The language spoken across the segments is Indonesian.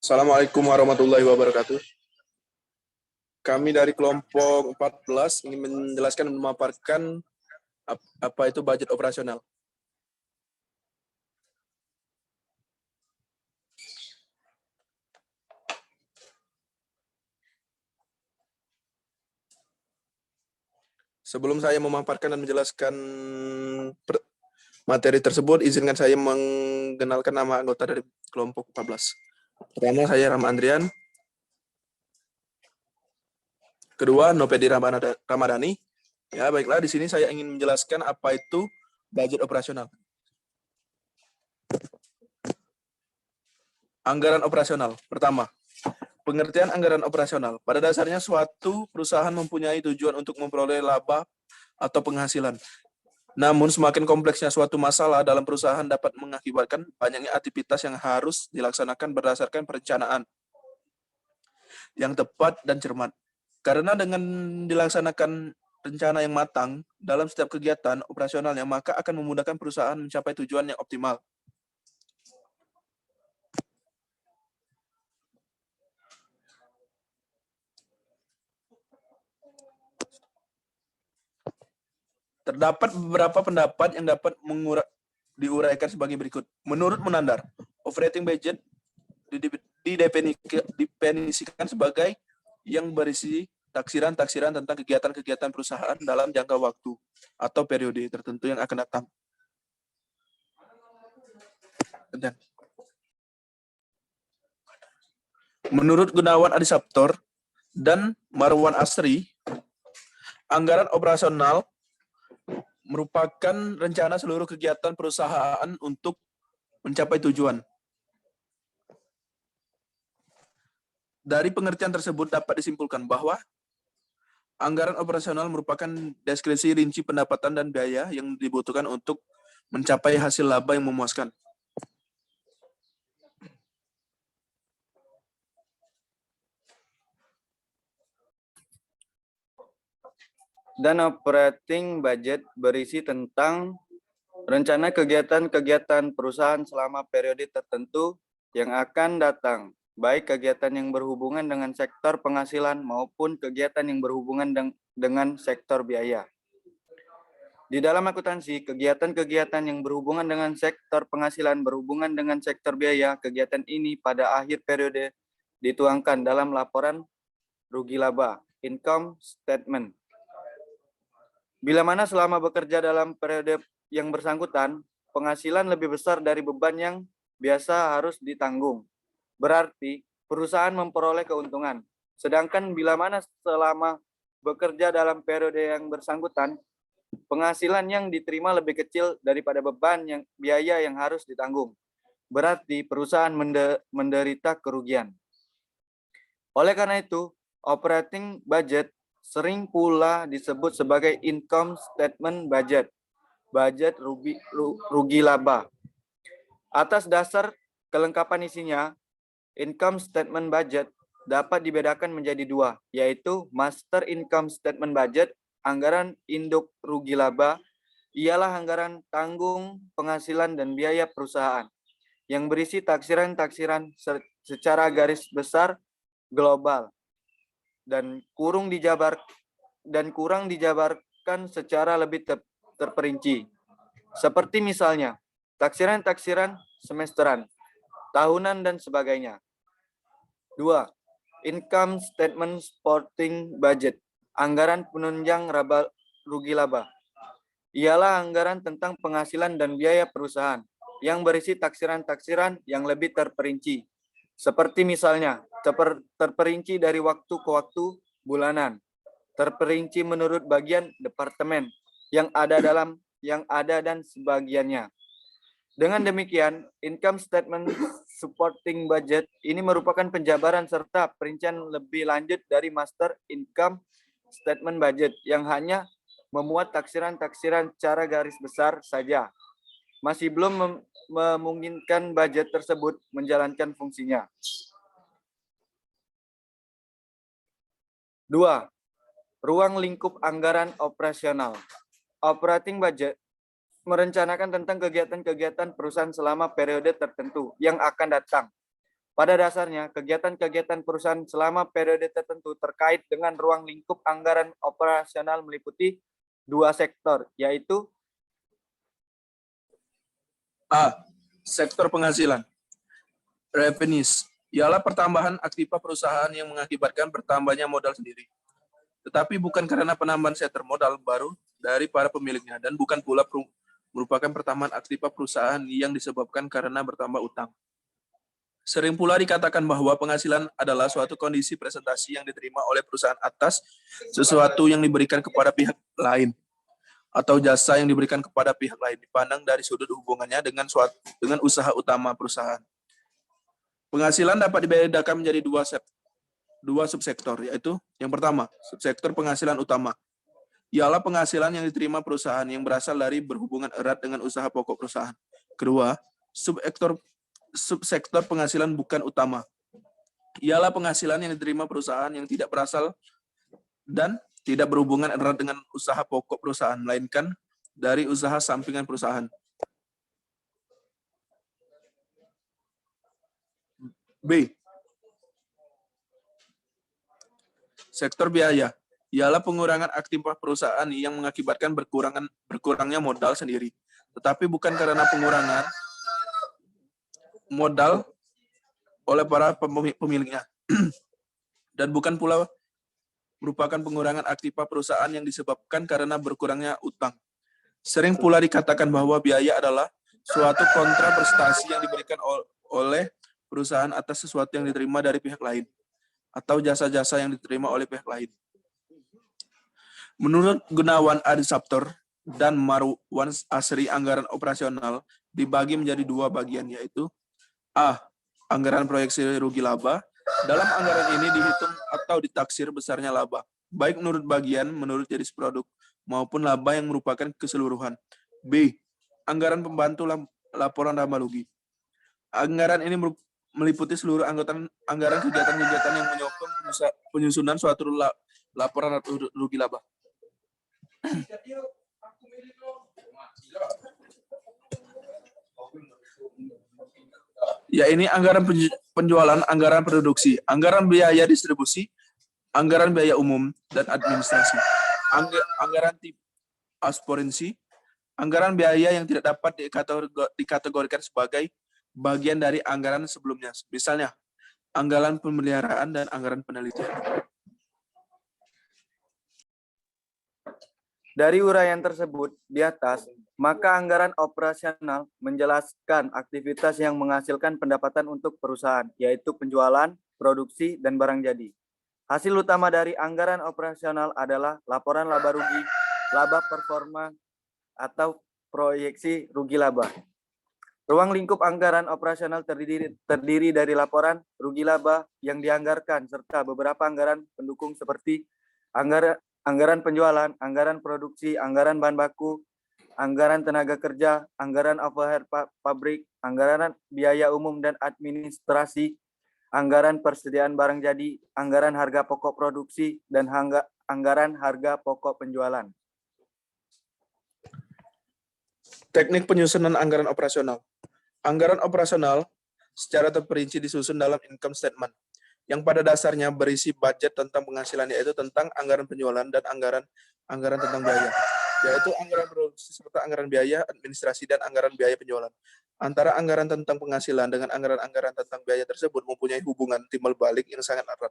Assalamualaikum warahmatullahi wabarakatuh. Kami dari kelompok 14 ingin menjelaskan dan memaparkan apa itu budget operasional. Sebelum saya memaparkan dan menjelaskan materi tersebut, izinkan saya mengenalkan nama anggota dari kelompok 14. Pertama, saya Rahma Andrian. Kedua, Nopedi Ramadhani. Ya, baiklah, di sini saya ingin menjelaskan apa itu budget operasional. Anggaran operasional. Pertama, pengertian anggaran operasional. Pada dasarnya suatu perusahaan mempunyai tujuan untuk memperoleh laba atau penghasilan. Namun semakin kompleksnya suatu masalah dalam perusahaan dapat mengakibatkan banyaknya aktivitas yang harus dilaksanakan berdasarkan perencanaan yang tepat dan cermat. Karena dengan dilaksanakan rencana yang matang dalam setiap kegiatan operasionalnya, maka akan memudahkan perusahaan mencapai tujuan yang optimal. Terdapat beberapa pendapat yang dapat diuraikan sebagai berikut. Menurut Munandar, operating budget didefinisikan sebagai yang berisi taksiran-taksiran tentang kegiatan-kegiatan perusahaan dalam jangka waktu atau periode tertentu yang akan datang. Menurut Gunawan Adisaptor dan Marwan Asri, anggaran operasional merupakan rencana seluruh kegiatan perusahaan untuk mencapai tujuan. Dari pengertian tersebut dapat disimpulkan bahwa anggaran operasional merupakan deskripsi rinci pendapatan dan biaya yang dibutuhkan untuk mencapai hasil laba yang memuaskan. Dan operating budget berisi tentang rencana kegiatan-kegiatan perusahaan selama periode tertentu yang akan datang, baik kegiatan yang berhubungan dengan sektor penghasilan maupun kegiatan yang berhubungan dengan sektor biaya. Di dalam akuntansi, kegiatan-kegiatan yang berhubungan dengan sektor penghasilan berhubungan dengan sektor biaya, kegiatan ini pada akhir periode dituangkan dalam laporan rugi laba, income statement. Bila mana selama bekerja dalam periode yang bersangkutan, penghasilan lebih besar dari beban yang biasa harus ditanggung. Berarti perusahaan memperoleh keuntungan. Sedangkan bila mana selama bekerja dalam periode yang bersangkutan, penghasilan yang diterima lebih kecil daripada beban yang biaya yang harus ditanggung. Berarti perusahaan menderita kerugian. Oleh karena itu, operating budget sering pula disebut sebagai income statement budget, budget rugi laba. Atas dasar kelengkapan isinya, income statement budget dapat dibedakan menjadi dua, yaitu master income statement budget, anggaran induk rugi laba, ialah anggaran tanggung penghasilan dan biaya perusahaan, yang berisi taksiran-taksiran secara garis besar global, dan kurang dijabarkan secara lebih terperinci. Seperti misalnya, taksiran-taksiran semesteran, tahunan, dan sebagainya. 2. Income statement supporting budget, anggaran penunjang rugi laba. Ialah anggaran tentang penghasilan dan biaya perusahaan, yang berisi taksiran-taksiran yang lebih terperinci. Seperti misalnya, terperinci dari waktu ke waktu bulanan, terperinci menurut bagian departemen yang ada dan sebagiannya. Dengan demikian, income statement supporting budget ini merupakan penjabaran serta perincian lebih lanjut dari master income statement budget yang hanya memuat taksiran-taksiran secara garis besar saja. Masih belum memungkinkan budget tersebut menjalankan fungsinya. 2. Ruang lingkup anggaran operasional. Operating budget merencanakan tentang kegiatan-kegiatan perusahaan selama periode tertentu yang akan datang, Pada dasarnya, kegiatan-kegiatan perusahaan selama periode tertentu terkait dengan ruang lingkup anggaran operasional meliputi dua sektor, yaitu A. Sektor penghasilan. Revenues ialah pertambahan aktiva perusahaan yang mengakibatkan bertambahnya modal sendiri. Tetapi bukan karena penambahan setter modal baru dari para pemiliknya dan bukan pula merupakan pertambahan aktiva perusahaan yang disebabkan karena bertambah utang. Sering pula dikatakan bahwa penghasilan adalah suatu kondisi presentasi yang diterima oleh perusahaan atas sesuatu yang diberikan kepada pihak lain atau jasa yang diberikan kepada pihak lain dipandang dari sudut hubungannya dengan usaha utama perusahaan. Penghasilan dapat dibedakan menjadi dua subsektor, yaitu yang pertama, subsektor penghasilan utama. Ialah penghasilan yang diterima perusahaan yang berasal dari berhubungan erat dengan usaha pokok perusahaan. Kedua, subsektor penghasilan bukan utama. Ialah penghasilan yang diterima perusahaan yang tidak berasal dan tidak berhubungan erat dengan usaha pokok perusahaan, melainkan dari usaha sampingan perusahaan. B. Sektor biaya ialah pengurangan aktivitas perusahaan yang mengakibatkan berkurangnya modal sendiri, tetapi bukan karena pengurangan modal oleh para pemiliknya, dan bukan pula merupakan pengurangan aktiva perusahaan yang disebabkan karena berkurangnya utang. Sering pula dikatakan bahwa biaya adalah suatu kontra prestasi yang diberikan oleh perusahaan atas sesuatu yang diterima dari pihak lain, atau jasa-jasa yang diterima oleh pihak lain. Menurut Gunawan Adi Saptor dan Marwan Asri, anggaran operasional dibagi menjadi dua bagian, yaitu A. Anggaran proyeksi rugi laba. Dalam anggaran ini dihitung atau ditaksir besarnya laba, baik menurut bagian, menurut jenis produk, maupun laba yang merupakan keseluruhan. B. Anggaran pembantu laporan laba rugi. Anggaran ini meliputi seluruh anggaran kegiatan-kegiatan yang menyokong penyusunan suatu laporan rugi laba. Ya, ini anggaran penjualan, anggaran produksi, anggaran biaya distribusi, anggaran biaya umum dan administrasi, anggaran tip aspiransi, anggaran biaya yang tidak dapat dikategorikan sebagai bagian dari anggaran sebelumnya, misalnya anggaran pemeliharaan dan anggaran penelitian. Dari uraian tersebut di atas, maka anggaran operasional menjelaskan aktivitas yang menghasilkan pendapatan untuk perusahaan, yaitu penjualan, produksi, dan barang jadi. Hasil utama dari anggaran operasional adalah laporan laba rugi, laba performa, atau proyeksi rugi laba. Ruang lingkup anggaran operasional terdiri dari laporan rugi laba yang dianggarkan, serta beberapa anggaran pendukung seperti anggaran penjualan, anggaran produksi, anggaran bahan baku, anggaran tenaga kerja, anggaran overhead pabrik, anggaran biaya umum dan administrasi, anggaran persediaan barang jadi, anggaran harga pokok produksi, dan anggaran harga pokok penjualan. Teknik penyusunan anggaran operasional. Anggaran operasional secara terperinci disusun dalam income statement, yang pada dasarnya berisi budget tentang penghasilan, yaitu tentang anggaran penjualan dan anggaran tentang biaya, yaitu anggaran produksi serta anggaran biaya administrasi dan anggaran biaya penjualan. Antara anggaran tentang penghasilan dengan anggaran tentang biaya tersebut mempunyai hubungan timbal balik yang sangat erat.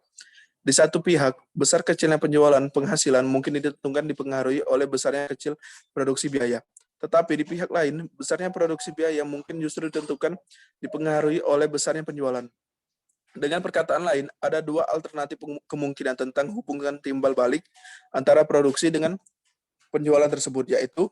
Di satu pihak, besar kecilnya penjualan penghasilan mungkin ditentukan dipengaruhi oleh besarnya kecil produksi biaya. Tetapi di pihak lain, besarnya produksi biaya mungkin justru ditentukan dipengaruhi oleh besarnya penjualan. Dengan perkataan lain, ada dua alternatif kemungkinan tentang hubungan timbal balik antara produksi dengan penjualan tersebut, yaitu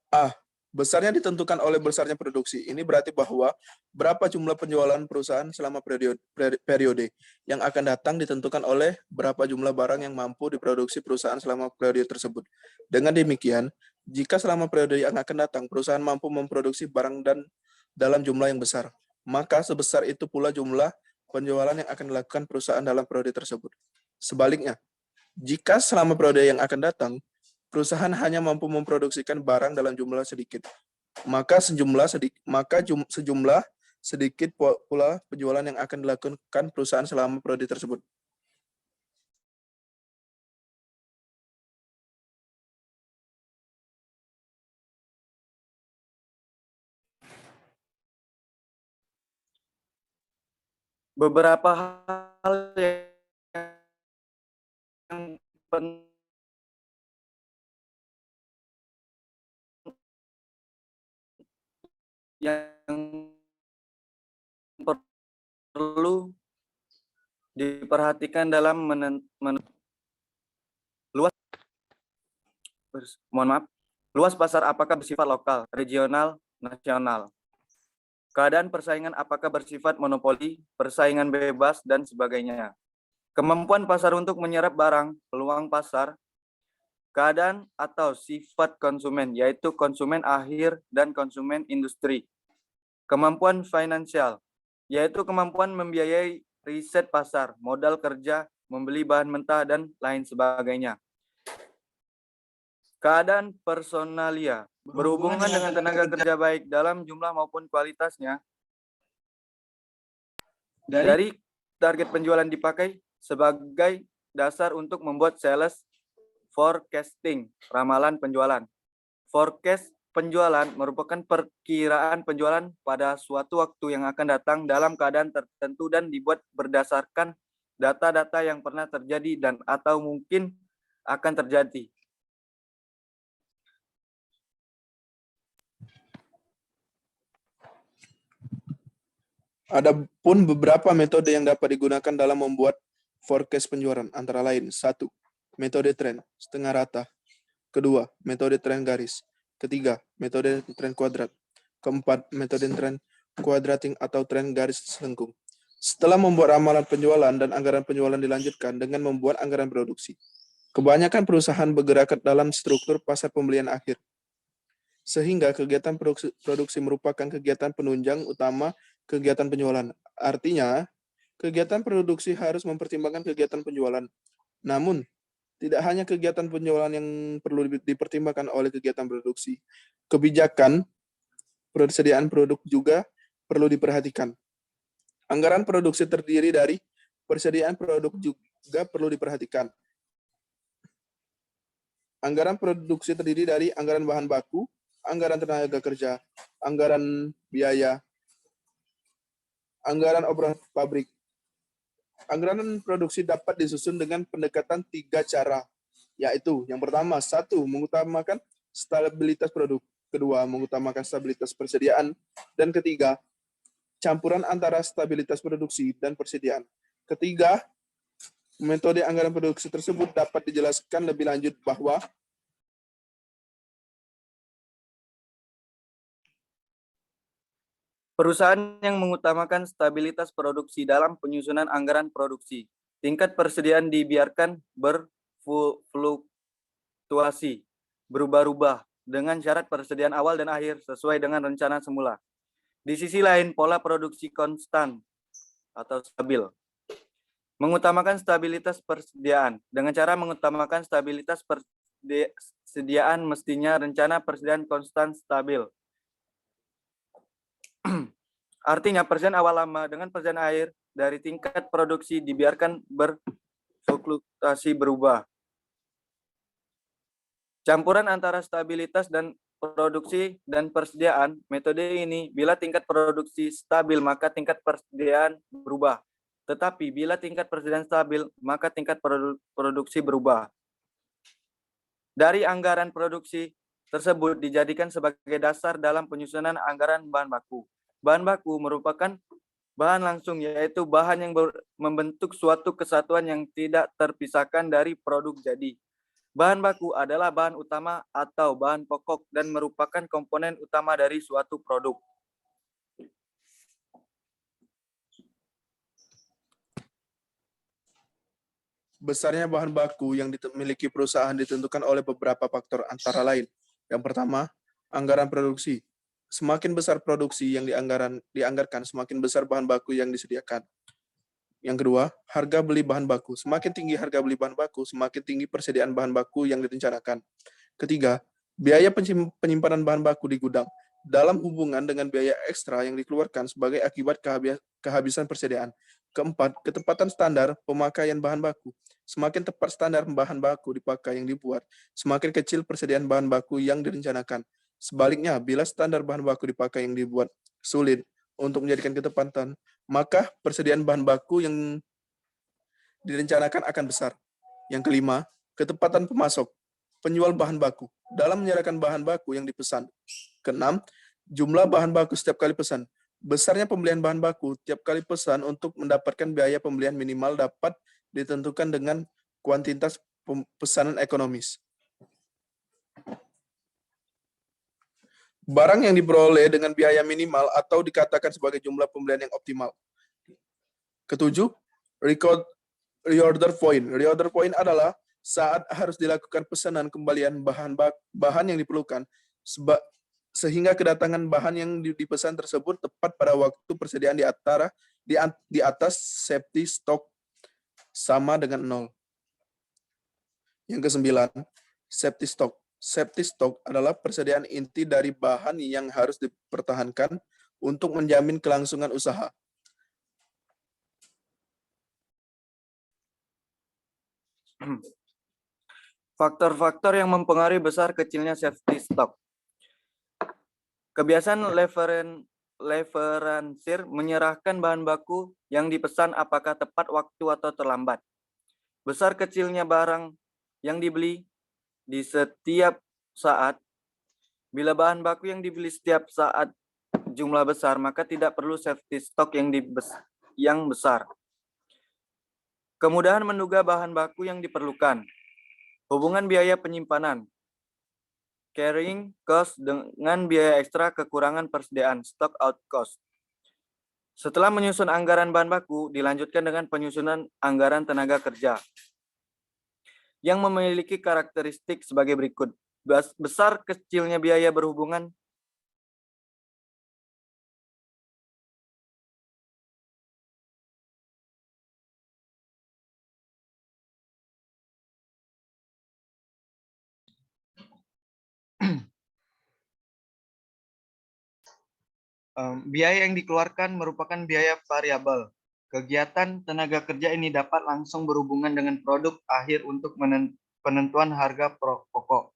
A. Besarnya ditentukan oleh besarnya produksi. Ini berarti bahwa berapa jumlah penjualan perusahaan selama periode yang akan datang ditentukan oleh berapa jumlah barang yang mampu diproduksi perusahaan selama periode tersebut. Dengan demikian, jika selama periode yang akan datang perusahaan mampu memproduksi barang dan dalam jumlah yang besar, maka sebesar itu pula jumlah penjualan yang akan dilakukan perusahaan dalam periode tersebut. Sebaliknya, jika selama periode yang akan datang perusahaan hanya mampu memproduksikan barang dalam jumlah sedikit, maka sejumlah sedikit pula penjualan yang akan dilakukan perusahaan selama periode tersebut. Beberapa hal yang yang perlu diperhatikan dalam luas pasar apakah bersifat lokal, regional, nasional. Keadaan persaingan apakah bersifat monopoli, persaingan bebas, dan sebagainya. Kemampuan pasar untuk menyerap barang, peluang pasar, keadaan atau sifat konsumen, yaitu konsumen akhir dan konsumen industri. Kemampuan finansial, yaitu kemampuan membiayai riset pasar, modal kerja, membeli bahan mentah, dan lain sebagainya. Keadaan personalia, berhubungan dengan tenaga kerja baik dalam jumlah maupun kualitasnya, dari target penjualan dipakai sebagai dasar untuk membuat sales forecasting, ramalan penjualan. Forecast penjualan merupakan perkiraan penjualan pada suatu waktu yang akan datang dalam keadaan tertentu dan dibuat berdasarkan data-data yang pernah terjadi dan atau mungkin akan terjadi. Ada pun beberapa metode yang dapat digunakan dalam membuat forecast penjualan, antara lain: 1. Metode tren setengah rata. Kedua, metode tren garis. Ketiga, metode tren kuadrat. Keempat, metode tren quadrating atau tren garis selengkung. Setelah membuat ramalan penjualan dan anggaran penjualan dilanjutkan dengan membuat anggaran produksi. Kebanyakan perusahaan bergerak dalam struktur pasar pembelian akhir, sehingga kegiatan produksi merupakan kegiatan penunjang utama kegiatan penjualan. Artinya, kegiatan produksi harus mempertimbangkan kegiatan penjualan. Namun, tidak hanya kegiatan penjualan yang perlu dipertimbangkan oleh kegiatan produksi. Kebijakan persediaan produk juga perlu diperhatikan. Anggaran produksi terdiri dari persediaan produk juga perlu diperhatikan. Anggaran produksi terdiri dari anggaran bahan baku, anggaran tenaga kerja, anggaran biaya, anggaran operasi pabrik. Anggaran produksi dapat disusun dengan pendekatan 3 cara, yaitu yang pertama, 1. Mengutamakan stabilitas produk, kedua, mengutamakan stabilitas persediaan, dan ketiga, campuran antara stabilitas produksi dan persediaan. Ketiga, metode anggaran produksi tersebut dapat dijelaskan lebih lanjut bahwa perusahaan yang mengutamakan stabilitas produksi dalam penyusunan anggaran produksi, tingkat persediaan dibiarkan berfluktuasi, berubah-ubah, dengan syarat persediaan awal dan akhir sesuai dengan rencana semula. Di sisi lain, pola produksi konstan atau stabil. Mengutamakan stabilitas persediaan. Dengan cara mengutamakan stabilitas persediaan, mestinya rencana persediaan konstan stabil. Artinya persediaan awal lama dengan persediaan akhir dari tingkat produksi dibiarkan berfluktuasi berubah. Campuran antara stabilitas dan produksi dan persediaan, metode ini bila tingkat produksi stabil maka tingkat persediaan berubah. Tetapi bila tingkat persediaan stabil maka tingkat produksi berubah. Dari anggaran produksi tersebut dijadikan sebagai dasar dalam penyusunan anggaran bahan baku. Bahan baku merupakan bahan langsung, yaitu bahan yang membentuk suatu kesatuan yang tidak terpisahkan dari produk jadi. Bahan baku adalah bahan utama atau bahan pokok dan merupakan komponen utama dari suatu produk. besarnya bahan baku yang dimiliki perusahaan ditentukan oleh beberapa faktor, antara lain: yang pertama, anggaran produksi. Semakin besar produksi yang dianggarkan, semakin besar bahan baku yang disediakan. Yang kedua, harga beli bahan baku. Semakin tinggi harga beli bahan baku, semakin tinggi persediaan bahan baku yang direncanakan. Ketiga, biaya penyimpanan bahan baku di gudang. dalam hubungan dengan biaya ekstra yang dikeluarkan sebagai akibat kehabisan persediaan. Keempat, ketepatan standar pemakaian bahan baku. Semakin tepat standar bahan baku dipakai yang dibuat, semakin kecil persediaan bahan baku yang direncanakan. Sebaliknya, bila standar bahan baku dipakai yang dibuat sulit untuk menjadikan ketepatan, maka persediaan bahan baku yang direncanakan akan besar. Yang kelima, ketepatan pemasok, penjual bahan baku dalam menyerahkan bahan baku yang dipesan. Keenam, jumlah bahan baku setiap kali pesan. Besarnya pembelian bahan baku tiap kali pesan untuk mendapatkan biaya pembelian minimal dapat ditentukan dengan kuantitas pesanan ekonomis. Barang yang diperoleh dengan biaya minimal atau dikatakan sebagai jumlah pembelian yang optimal. Ketujuh, reorder point. Reorder point adalah saat harus dilakukan pesanan kembalian bahan yang diperlukan sehingga kedatangan bahan yang dipesan tersebut tepat pada waktu persediaan di atas safety stock sama dengan 0. Yang kesembilan, safety stock. Safety stock adalah persediaan inti dari bahan yang harus dipertahankan untuk menjamin kelangsungan usaha. Faktor-faktor yang mempengaruhi besar kecilnya safety stock. Kebiasaan leveransir menyerahkan bahan baku yang dipesan apakah tepat waktu atau terlambat. Besar kecilnya barang yang dibeli di setiap saat. Bila bahan baku yang dibeli setiap saat jumlah besar, maka tidak perlu safety stock yang besar. Kemudahan menduga bahan baku yang diperlukan. Hubungan biaya penyimpanan. Carrying cost dengan biaya ekstra kekurangan persediaan, stock out cost. Setelah menyusun anggaran bahan baku, dilanjutkan dengan penyusunan anggaran tenaga kerja yang memiliki karakteristik sebagai berikut. Besar kecilnya biaya berhubungan biaya yang dikeluarkan merupakan biaya variabel. Kegiatan tenaga kerja ini dapat langsung berhubungan dengan produk akhir untuk penentuan harga pokok.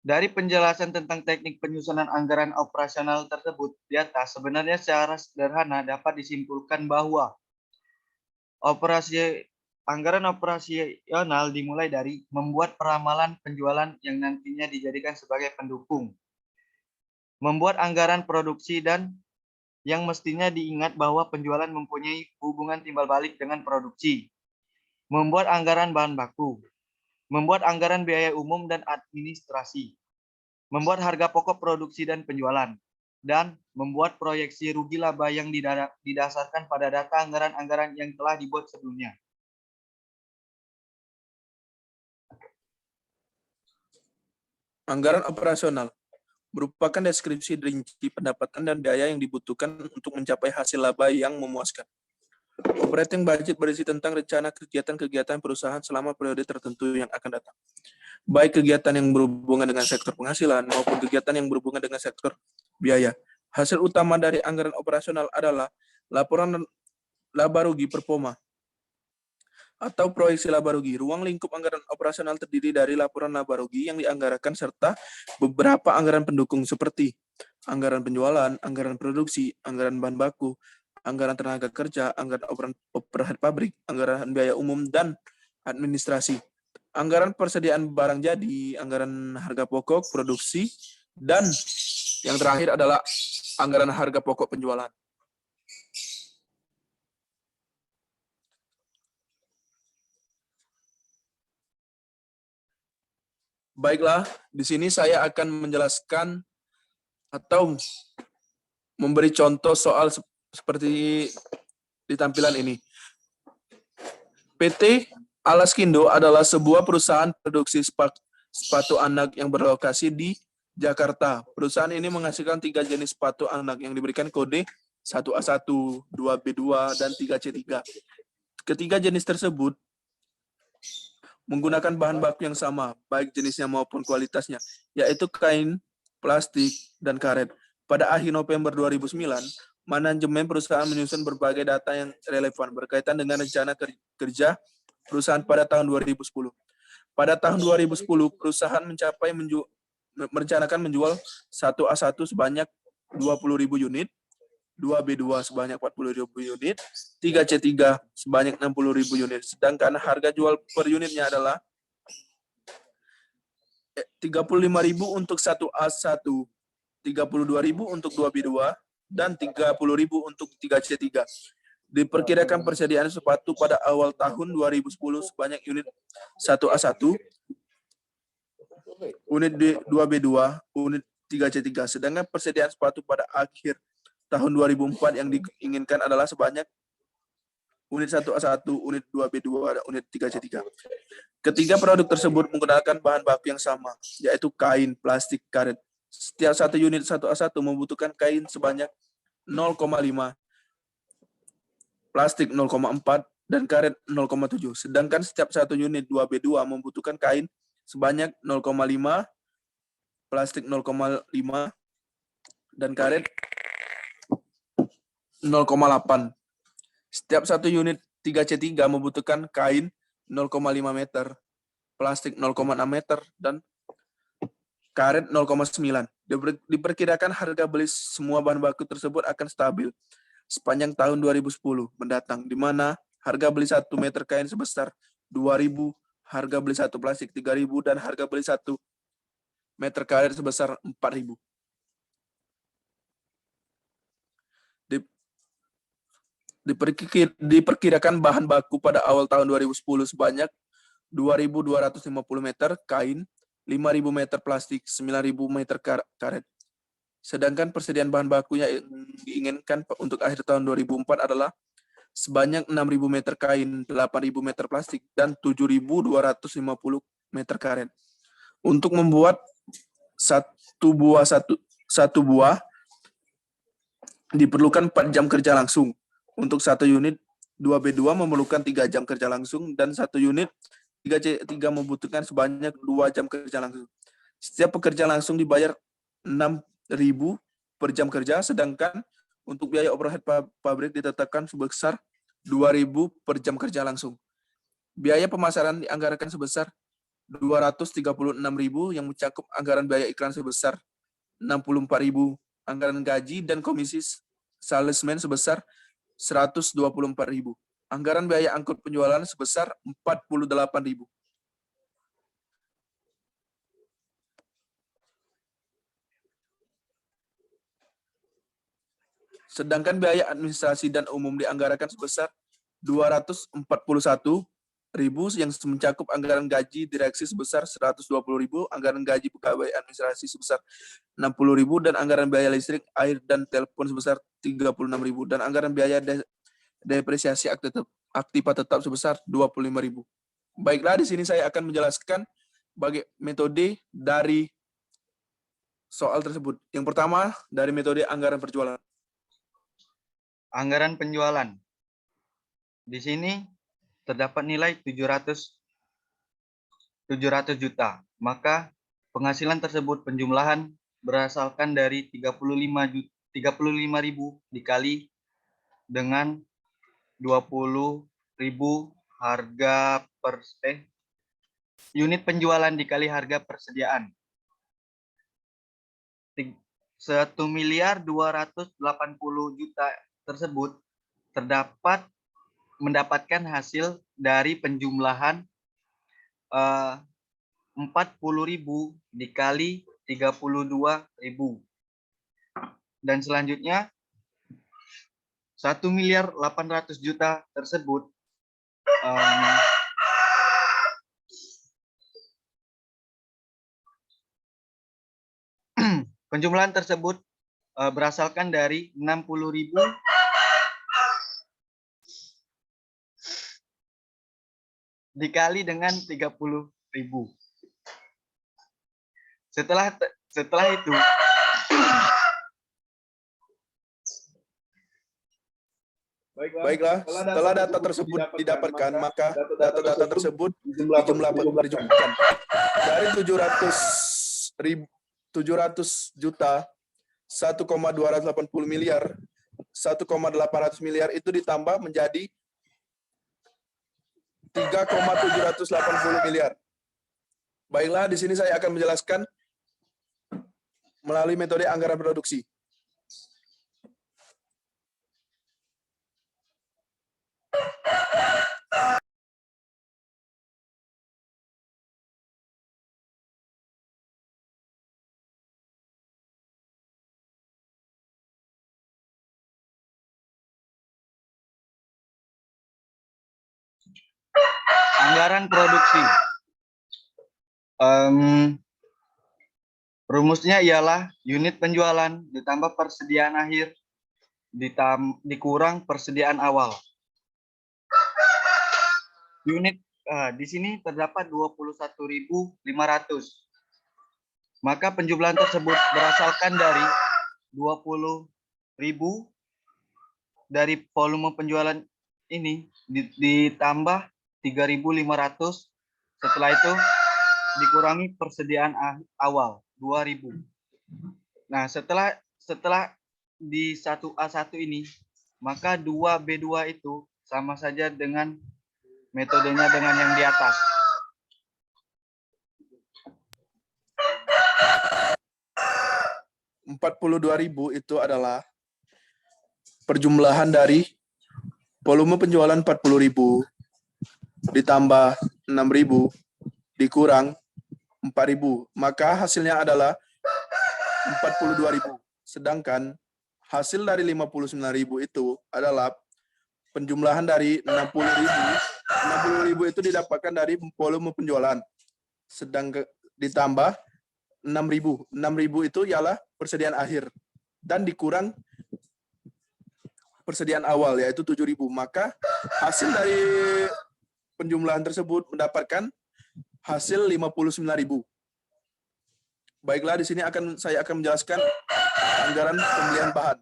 Dari penjelasan tentang teknik penyusunan anggaran operasional tersebut di atas, sebenarnya secara sederhana dapat disimpulkan bahwa anggaran operasional dimulai dari membuat peramalan penjualan yang nantinya dijadikan sebagai pendukung. Membuat anggaran produksi dan yang mestinya diingat bahwa penjualan mempunyai hubungan timbal balik dengan produksi. Membuat anggaran bahan baku. Membuat anggaran biaya umum dan administrasi. Membuat harga pokok produksi dan penjualan. Dan membuat proyeksi rugi laba yang didasarkan pada data anggaran-anggaran yang telah dibuat sebelumnya. Anggaran operasional merupakan deskripsi rinci pendapatan dan biaya yang dibutuhkan untuk mencapai hasil laba yang memuaskan. Operating budget berisi tentang rencana kegiatan-kegiatan perusahaan selama periode tertentu yang akan datang. Baik kegiatan yang berhubungan dengan sektor penghasilan maupun kegiatan yang berhubungan dengan sektor biaya. Hasil utama dari anggaran operasional adalah laporan laba rugi performa atau proyeksi laba rugi. Ruang lingkup anggaran operasional terdiri dari laporan laba rugi yang dianggarkan serta beberapa anggaran pendukung seperti anggaran penjualan, anggaran produksi, anggaran bahan baku, anggaran tenaga kerja, anggaran overhead pabrik, anggaran biaya umum dan administrasi, anggaran persediaan barang jadi, anggaran harga pokok produksi, dan yang terakhir adalah anggaran harga pokok penjualan. Baiklah, di sini saya akan menjelaskan atau memberi contoh soal seperti di tampilan ini. PT Alaskindo adalah sebuah perusahaan produksi sepatu anak yang berlokasi di Jakarta. Perusahaan ini menghasilkan 3 jenis sepatu anak yang diberikan kode 1A1, 2B2, dan 3C3. Ketiga jenis tersebut menggunakan bahan baku yang sama, baik jenisnya maupun kualitasnya, yaitu kain, plastik, dan karet. Pada akhir November 2009, manajemen perusahaan menyusun berbagai data yang relevan berkaitan dengan rencana kerja perusahaan pada tahun 2010. Pada tahun 2010, perusahaan merencanakan menjual 1A1 sebanyak 20.000 unit, 2B2 sebanyak 40.000 unit, 3C3 sebanyak 60.000 unit. Sedangkan harga jual per unitnya adalah 35.000 untuk 1A1, 32.000 untuk 2B2, dan 30.000 untuk 3C3. Diperkirakan persediaan sepatu pada awal tahun 2010 sebanyak unit 1A1, unit 2B2, unit 3C3. Sedangkan persediaan sepatu pada akhir tahun 2004 yang diinginkan adalah sebanyak unit 1A1, unit 2B2, dan unit 3C3. Ketiga produk tersebut menggunakan bahan baku yang sama, yaitu kain, plastik, karet. Setiap satu unit 1A1 membutuhkan kain sebanyak 0,5, plastik 0,4, dan karet 0,7. Sedangkan setiap satu unit 2B2 membutuhkan kain sebanyak 0,5, plastik 0,5, dan karet 0,8. Setiap satu unit 3C3 membutuhkan kain 0,5 meter, plastik 0,6 meter, dan karet 0,9. Diperkirakan harga beli semua bahan baku tersebut akan stabil sepanjang tahun 2010 mendatang, di mana harga beli 1 meter kain sebesar 2.000, harga beli 1 plastik 3.000, dan harga beli 1 meter karet sebesar 4.000. Diperkirakan bahan baku pada awal tahun 2010 sebanyak 2.250 meter kain, 5.000 meter plastik, 9.000 meter karet. Sedangkan persediaan bahan baku yang diinginkan untuk akhir tahun 2004 adalah sebanyak 6.000 meter kain, 8.000 meter plastik, dan 7.250 meter karet. Untuk membuat satu buah diperlukan 4 jam kerja langsung. Untuk satu unit 2B2 memerlukan 3 jam kerja langsung, dan satu unit 3C3 membutuhkan sebanyak 2 jam kerja langsung. Setiap pekerja langsung dibayar 6.000 per jam kerja, sedangkan untuk biaya overhead pabrik ditetapkan sebesar 2.000 per jam kerja langsung. Biaya pemasaran dianggarkan sebesar 236.000 yang mencakup anggaran biaya iklan sebesar 64.000, anggaran gaji dan komisi salesman sebesar 124.000. Anggaran biaya angkut penjualan sebesar 48.000. Sedangkan biaya administrasi dan umum dianggarkan sebesar 241.000 yang mencakup anggaran gaji direksi sebesar 120.000, anggaran gaji pegawai administrasi sebesar 60.000, dan anggaran biaya listrik, air, dan telepon sebesar 36.000, dan anggaran biaya depresiasi aktiva tetap sebesar 25.000. Baiklah, di sini saya akan menjelaskan bagaimana metode dari soal tersebut. Yang pertama, dari metode anggaran penjualan. Anggaran penjualan. Di sini terdapat nilai 700 juta. Maka penghasilan tersebut penjumlahan berasalkan dari 35.000 dikali dengan 20.000 harga per unit penjualan dikali harga persediaan. 1.280.000.000 tersebut mendapatkan hasil dari penjumlahan 40.000 dikali 32.000. Dan selanjutnya 1.800.000.000 tersebut penjumlahan tersebut berasalkan dari 60.000 dikali dengan 30.000. Setelah itu Baiklah, setelah data tersebut didapatkan, maka data-data tersebut dijumlahkan. Dari 700 juta, 1,280 miliar, 1,800 miliar itu ditambah menjadi 3,780 miliar. Baiklah, di sini saya akan menjelaskan melalui metode anggaran produksi. Anggaran produksi. Rumusnya ialah unit penjualan ditambah persediaan akhir dikurang persediaan awal. Unit di sini terdapat 21.500. Maka penjumlahan tersebut berasalkan dari 20.000 dari volume penjualan ini ditambah 3.500. Setelah itu dikurangi persediaan awal 2.000. Nah, setelah di 1A1 ini, maka 2B2 itu sama saja dengan metodenya dengan yang di atas. Rp42.000 itu adalah perjumlahan dari volume penjualan 40.000 ditambah 6.000 dikurang 4.000, maka hasilnya adalah 42.000. Sedangkan hasil dari 59.000 itu adalah penjumlahan dari 60.000. 60.000 itu didapatkan dari volume penjualan. Sedang ditambah 6.000. 6.000 itu ialah persediaan akhir dan dikurang persediaan awal yaitu 7.000. Maka hasil dari penjumlahan tersebut mendapatkan hasil 59.000. Baiklah, di sini saya akan menjelaskan anggaran pembelian bahan.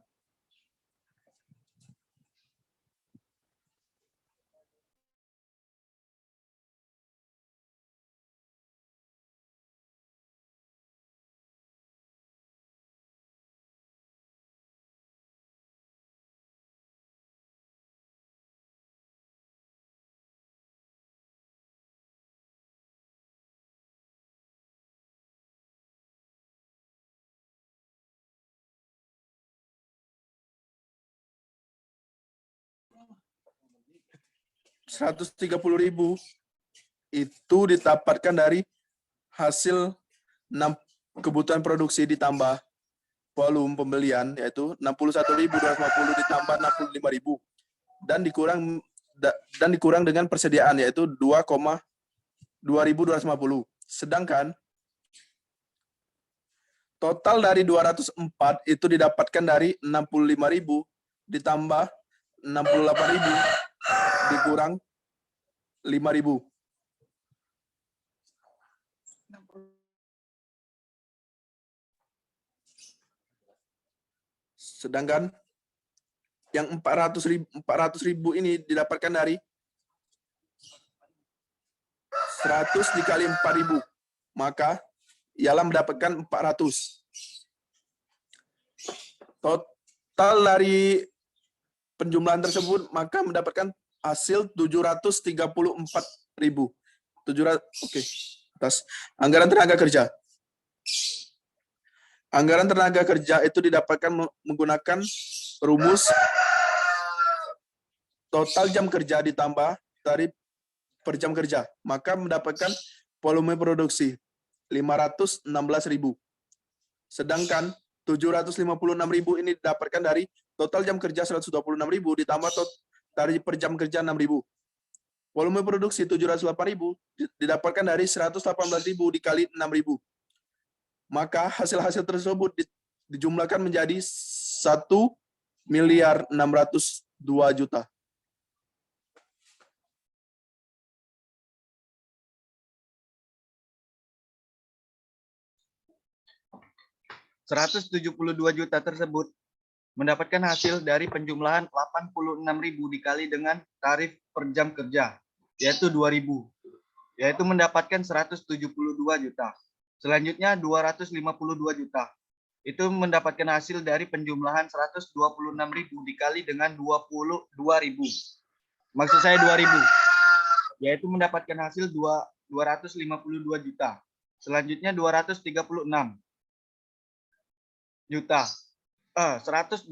Rp130.000 itu didapatkan dari hasil 6 kebutuhan produksi ditambah volume pembelian yaitu 61.250 ditambah 65.000 dan dikurang dengan persediaan yaitu 2,2.250. Sedangkan total dari 204 itu didapatkan dari 65.000 ditambah 68.000 dikurang 5.000. Sedangkan yang 400.000 ini didapatkan dari 100 dikali 4.000. Maka ialah mendapatkan 400. Total dari penjumlahan tersebut maka mendapatkan hasil 734.000. Oke. Atas anggaran tenaga kerja. Anggaran tenaga kerja itu didapatkan menggunakan rumus total jam kerja ditambah tarif per jam kerja, maka mendapatkan volume produksi 516.000. Sedangkan 756.000 ini didapatkan dari total jam kerja 126.000 ditambah tarif per jam kerja 6.000. Volume produksi 708.000 didapatkan dari 118.000 dikali 6.000. Maka hasil-hasil tersebut dijumlahkan menjadi 1.602 juta. Rp172 juta tersebut mendapatkan hasil dari penjumlahan 86.000 dikali dengan tarif per jam kerja, yaitu 2.000, yaitu mendapatkan 172 juta. Selanjutnya 252 juta. Itu mendapatkan hasil dari penjumlahan 126.000 dikali dengan 22.000. Maksud saya 2.000, yaitu mendapatkan hasil 252 juta. Selanjutnya 236 juta. 118.000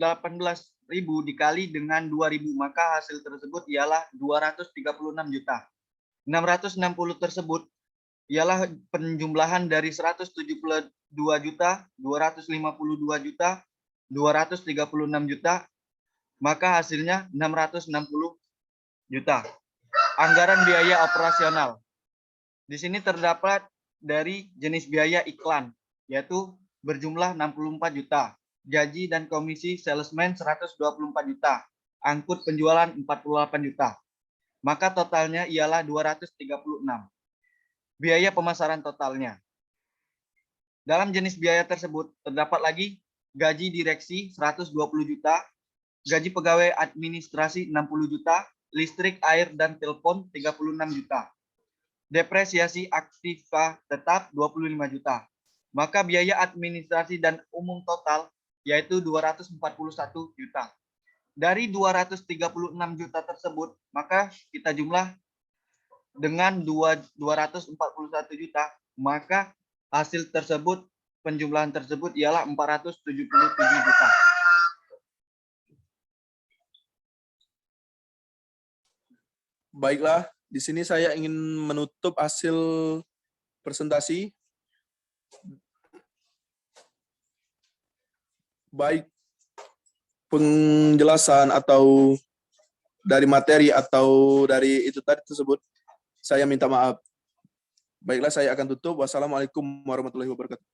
dikali dengan 2.000, maka hasil tersebut ialah 236 juta. 660 tersebut ialah penjumlahan dari 172 juta, 252 juta, 236 juta, maka hasilnya 660 juta. Anggaran biaya operasional. Di sini terdapat dari jenis biaya iklan, yaitu berjumlah 64 juta, gaji dan komisi salesman 124 juta, angkut penjualan 48 juta. Maka totalnya ialah 236. Biaya pemasaran totalnya. Dalam jenis biaya tersebut terdapat lagi gaji direksi 120 juta, gaji pegawai administrasi 60 juta, listrik, air, dan telepon 36 juta. Depresiasi aktiva tetap 25 juta. Maka biaya administrasi dan umum total yaitu 241 juta. Dari 236 juta tersebut, maka kita jumlah dengan 241 juta, maka hasil tersebut, penjumlahan tersebut ialah 477 juta. Baiklah, di sini saya ingin menutup hasil presentasi. Baik penjelasan atau dari materi atau dari itu tadi tersebut, saya minta maaf. Baiklah, saya akan tutup. Wassalamualaikum warahmatullahi wabarakatuh.